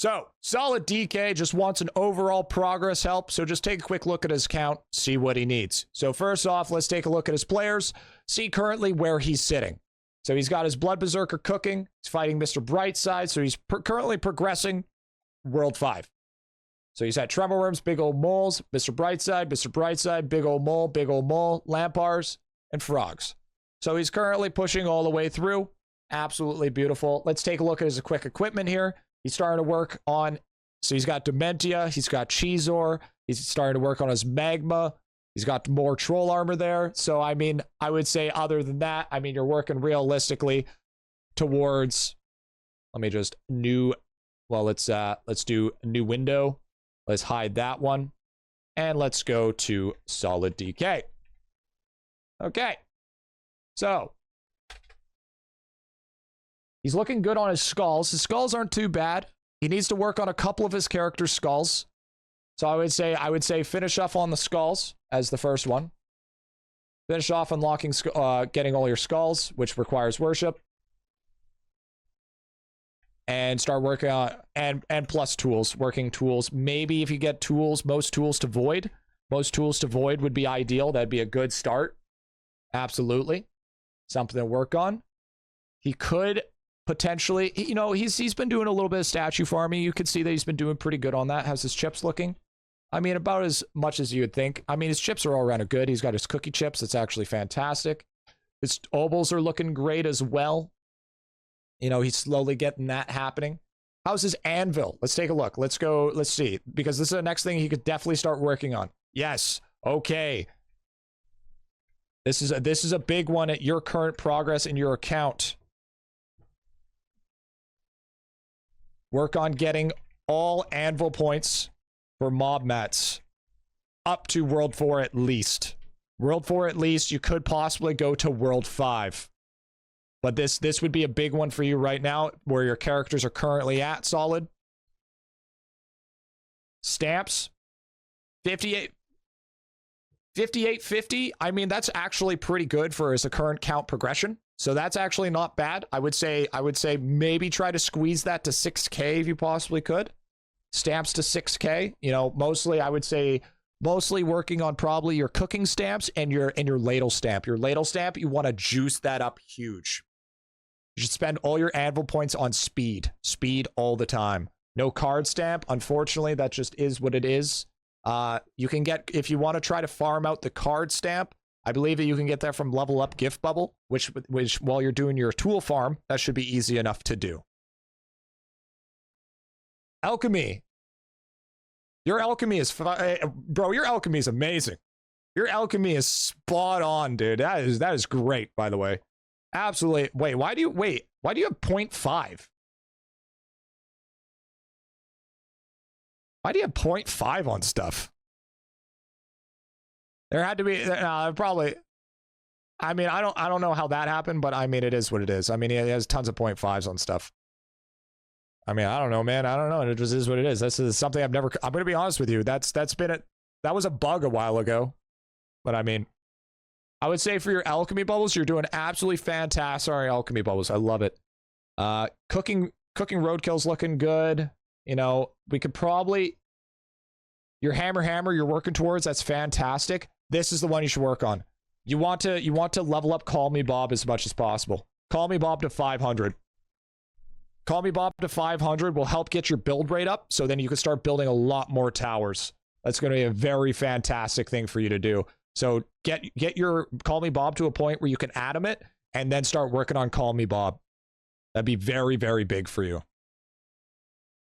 So, Solid DK just wants an overall progress help, so just take a quick look at his account, see what he needs. So first off, let's take a look at his players, see currently where he's sitting. So he's got his Blood Berserker cooking, he's fighting Mr. Brightside, so he's currently progressing World 5. So he's had Tremor Worms, Big Old Moles, Mr. Brightside, Big Old Mole, Lampars, and Frogs. So he's currently pushing all the way through. Absolutely beautiful. Let's take a look at his quick equipment here. He's starting to work on, so he's got Dementia, he's got Cheezor, he's starting to work on his Magma, he's got more Troll Armor there. So, I mean, I would say other than that, I mean, you're working realistically towards, let me just let's do a new window. Let's hide that one. And let's go to Solid DK. Okay. So, he's looking good on his skulls. His skulls aren't too bad. He needs to work on a couple of his character's skulls. So I would say finish off on the skulls as the first one. Finish off unlocking, getting all your skulls, which requires worship. And start working on, and plus tools, working tools. Maybe if you get tools, most tools to void would be ideal. That'd be a good start. Absolutely. Something to work on. He could potentially, you know, he's been doing a little bit of statue farming. You can see that he's been doing pretty good on that. How's his chips looking? I mean, about as much as you would think. I mean, his chips are all around good. He's got his cookie chips. It's actually fantastic. His obols are looking great as well. You know, he's slowly getting that happening. How's his Anvil? Let's take a look. Let's go. Let's see. Because this is the next thing he could definitely start working on. Yes. Okay. This is a big one at your current progress in your account. Work on getting all Anvil points for mob mats up to World 4 at least. World 4 at least. You could possibly go to World 5. But this would be a big one for you right now, where your characters are currently at, Solid. Stamps. 5850. I mean, that's actually pretty good for his current count progression. So that's actually not bad. I would say maybe try to squeeze that to 6K if you possibly could. Stamps to 6K. You know, mostly I would say working on probably your cooking stamps and your ladle stamp. Your ladle stamp, you want to juice that up huge. You should spend all your Anvil points on speed. Speed all the time. No card stamp. Unfortunately, that just is what it is. You can get, if you want to try to farm out the card stamp, I believe that you can get that from Level Up Gift Bubble, which while you're doing your tool farm, that should be easy enough to do. Alchemy. Your alchemy is, bro, your alchemy is amazing. Your alchemy is spot on, dude. That is great, by the way. Absolutely. Why do you have 0.5? Why do you have 0.5 on stuff? There had to be, probably, I mean, I don't know how that happened, but I mean, it is what it is. I mean, he has tons of 0.5s on stuff. I mean, I don't know, man. I don't know. It just is what it is. This is something I'm going to be honest with you. That was a bug a while ago. But I mean, I would say for your alchemy bubbles, you're doing absolutely fantastic. Sorry, alchemy bubbles. I love it. Cooking roadkill's looking good. You know, we could probably, your hammer you're working towards, that's fantastic. This is the one you should work on. You want to level up Call Me Bob as much as possible. Call Me Bob to 500. Call Me Bob to 500 will help get your build rate up, so then you can start building a lot more towers. That's going to be a very fantastic thing for you to do. So get your Call Me Bob to a point where you can atom it, and then start working on Call Me Bob. That'd be very, very big for you.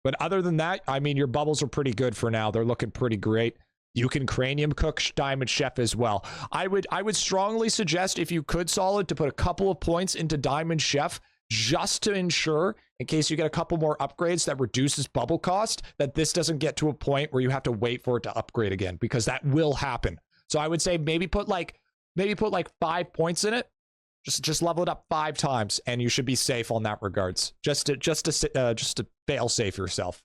But other than that, I mean, your bubbles are pretty good for now. They're looking pretty great. You can Cranium Cook Diamond Chef as well. I would strongly suggest, if you could, Solid, to put a couple of points into Diamond Chef, just to ensure, in case you get a couple more upgrades that reduces bubble cost, that this doesn't get to a point where you have to wait for it to upgrade again, because that will happen. So I would say maybe put like 5 points in it. Just level it up 5 times, and you should be safe on that regards. Just to fail safe yourself.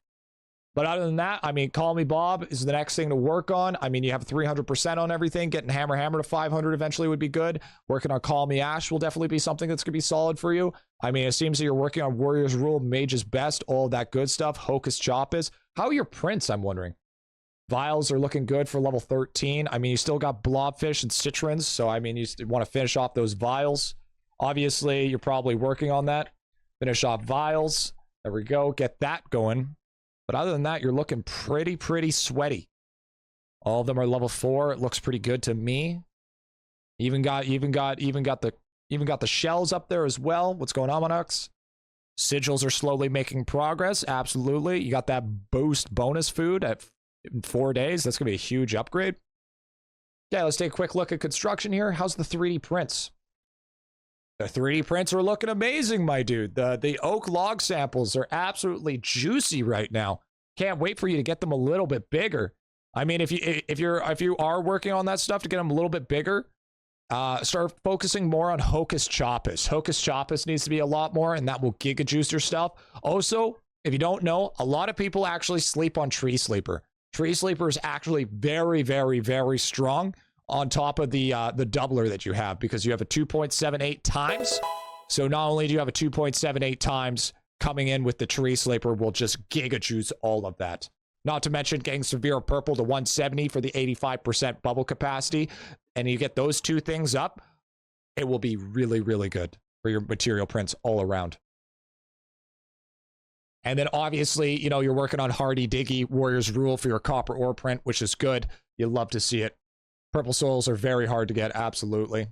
But other than that, I mean, Call Me Bob is the next thing to work on. I mean, you have 300% on everything. Getting Hammer to 500 eventually would be good. Working on Call Me Ash will definitely be something that's going to be solid for you. I mean, it seems that you're working on Warrior's Rule, Mage's Best, all of that good stuff. Hocus Chopus. How are your prints, I'm wondering? Vials are looking good for level 13. I mean, you still got Blobfish and Citrons, so I mean, you want to finish off those Vials. Obviously, you're probably working on that. Finish off Vials. There we go. Get that going. But other than that, you're looking pretty sweaty. All of them are level 4. It looks pretty good to me. Even got the shells up there as well. What's going on, Monarchs? Sigils are slowly making progress. Absolutely. You got that boost bonus food in 4 days. That's gonna be a huge upgrade. Yeah, let's take a quick look at construction here. How's the 3D prints? The 3D prints are looking amazing, my dude. The oak log samples are absolutely juicy right now. Can't wait for you to get them a little bit bigger. I mean, if you are working on that stuff to get them a little bit bigger, start focusing more on Hocus Chopus. Hocus Chopus needs to be a lot more, and that will giga juice your stuff. Also, if you don't know, a lot of people actually sleep on Tree Sleeper. Tree Sleeper is actually very strong on top of the doubler that you have, because you have a 2.78 times. So not only do you have a 2.78 times, coming in with the Tree Sleeper will just giga juice all of that. Not to mention getting Severe Purple to 170 for the 85% bubble capacity. And you get those two things up, it will be really good for your material prints all around. And then obviously, you know, you're working on Hardy Diggy, Warrior's Rule for your copper ore print, which is good. You love to see it. Purple souls are very hard to get, absolutely.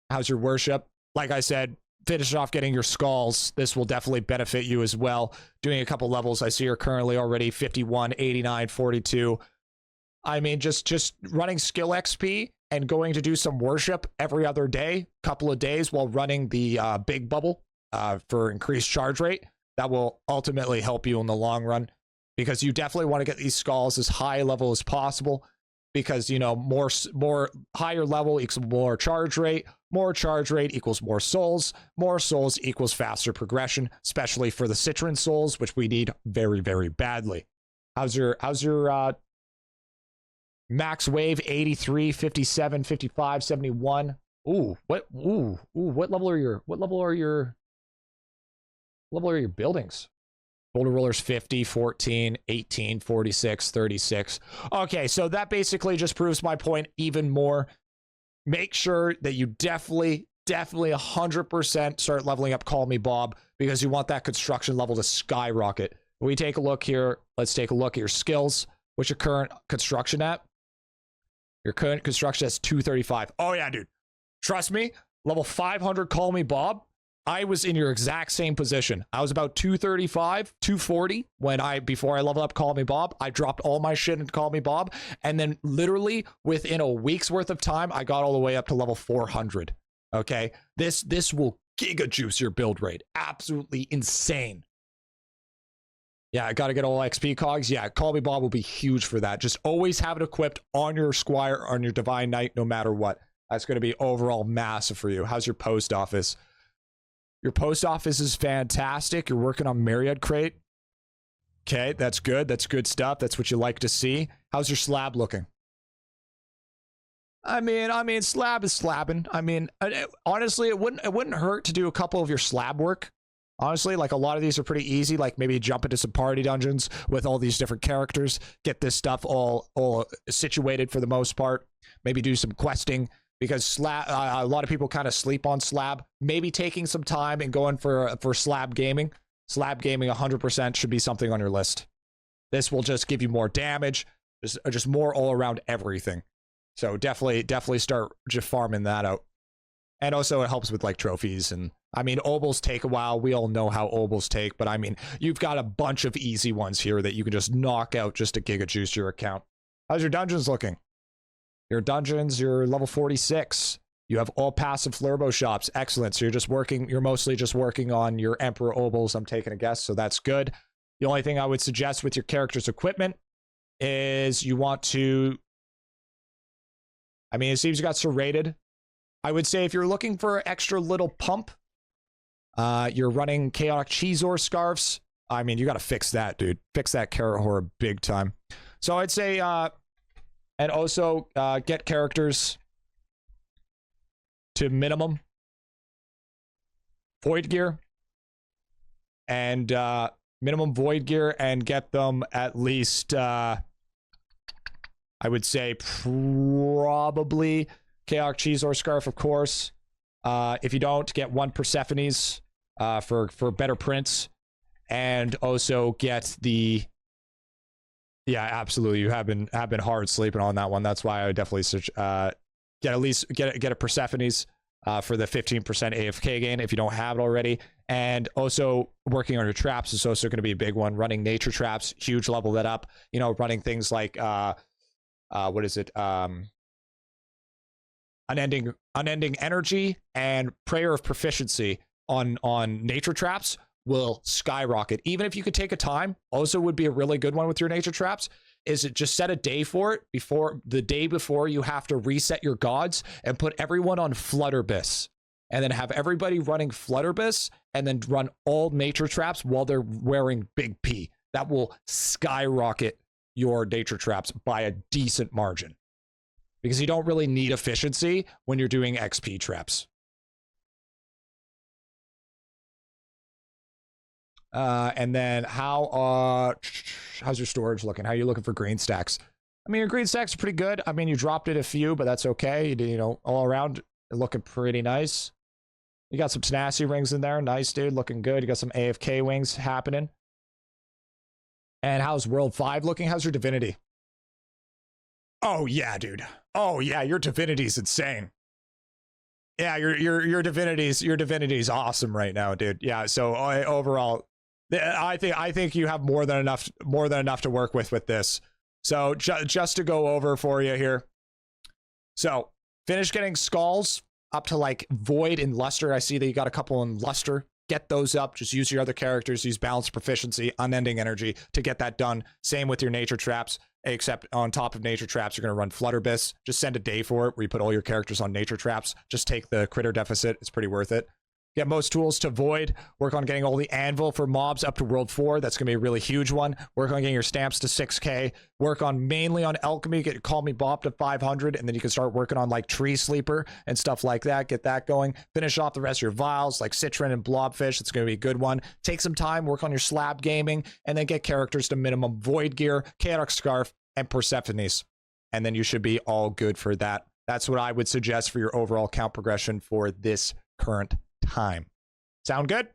How's your worship? Like I said, finish off getting your skulls. This will definitely benefit you as well. Doing a couple levels, I see you're currently already 51, 89, 42. I mean, just running skill XP and going to do some worship every other day, couple of days while running the big bubble for increased charge rate. That will ultimately help you in the long run, because you definitely want to get these skulls as high level as possible. Because, you know, more higher level equals more charge rate equals more souls equals faster progression, especially for the Citron souls, which we need very badly. How's your max wave? 83, 57, 55, 71. What level are your buildings? Boulder Rollers 50, 14, 18, 46, 36. Okay, so that basically just proves my point even more. Make sure that you definitely 100% start leveling up Call Me Bob, because you want that construction level to skyrocket. When we take a look here, let's take a look at your skills. What's your current construction at? Your current construction is 235. Oh yeah, dude. Trust me, level 500 Call Me Bob. I was in your exact same position. I was about 235, 240 before I leveled up Call Me Bob. I dropped all my shit into Call Me Bob, and then literally within a week's worth of time, I got all the way up to level 400. Okay, this will giga juice your build rate. Absolutely insane. Yeah, I gotta get all XP cogs. Yeah, Call Me Bob will be huge for that. Just always have it equipped on your Squire, on your Divine Knight, no matter what. That's gonna be overall massive for you. How's your post office? Your post office is fantastic. You're working on Myriad Crate. Okay, that's good. That's good stuff. That's what you like to see. How's your slab looking? I mean, slab is slabbing. I mean, honestly, it wouldn't hurt to do a couple of your slab work. Honestly, like a lot of these are pretty easy. Like maybe jump into some party dungeons with all these different characters. Get this stuff all situated for the most part. Maybe do some questing. Because slab, a lot of people kind of sleep on slab. Maybe taking some time and going for slab gaming. Slab gaming 100% should be something on your list. This will just give you more damage, just more all around everything. So definitely start just farming that out. And also it helps with like trophies. And I mean, obols take a while. We all know how obols take, but I mean, you've got a bunch of easy ones here that you can just knock out just to giga juice your account. How's your dungeons looking? Your dungeons, you're level 46. You have all passive Flurbo shops. Excellent. So you're mostly just working on your Emperor Obols, I'm taking a guess, so that's good. The only thing I would suggest with your character's equipment is you want to... I mean, it seems you got serrated. I would say if you're looking for extra little pump, you're running Chaotic Cheezor scarves. I mean, you got to fix that, dude. Fix that carrot horror big time. So I'd say, and also get characters to minimum void gear and minimum void gear, and get them at least, I would say probably Chaotic Cheese or Scarf, of course. If you don't, get 1 Persephone's for better prints, and also get the, yeah, absolutely. You have been hard sleeping on that one. That's why I would definitely search, get a Persephone's for the 15% AFK gain if you don't have it already. And also working on your traps is also going to be a big one. Running nature traps, huge, level that up. You know, running things like what is it? Unending energy and prayer of proficiency on nature traps will skyrocket. Even if you could take a time, also would be a really good one with your nature traps, is it just set a day for it before the day before you have to reset your gods, and put everyone on Flutterbiss, and then have everybody running Flutterbiss, and then run all nature traps while they're wearing Big P. That will skyrocket your nature traps by a decent margin, because you don't really need efficiency when you're doing XP traps. And then how's your storage looking? How are you looking for green stacks? I mean, your green stacks are pretty good. I mean, you dropped it a few, but that's okay. You know, all around looking pretty nice. You got some tenacity rings in there. Nice, dude. Looking good. You got some AFK wings happening. And how's World 5 looking? How's your divinity? Oh yeah, dude. Oh yeah, your divinity's insane. Yeah, your divinity's awesome right now, dude. Yeah, so overall, I think you have more than enough to work with this. So just to go over for you here. So finish getting skulls up to like void and luster. I see that you got a couple in luster. Get those up. Just use your other characters. Use balanced proficiency, unending energy to get that done. Same with your nature traps, except on top of nature traps, you're going to run Flutterbiss. Just send a day for it where you put all your characters on nature traps. Just take the critter deficit. It's pretty worth it. Get most tools to void. Work on getting all the anvil for mobs up to world 4. That's going to be a really huge one. Work on getting your stamps to 6k. Work on mainly on alchemy. Get Call Me Bob to 500. And then you can start working on like Tree Sleeper and stuff like that. Get that going. Finish off the rest of your vials like Citron and Blobfish. It's going to be a good one. Take some time. Work on your slab gaming. And then get characters to minimum void gear, Chaotic Scarf, and Persephone's. And then you should be all good for that. That's what I would suggest for your overall count progression for this current time. Sound good?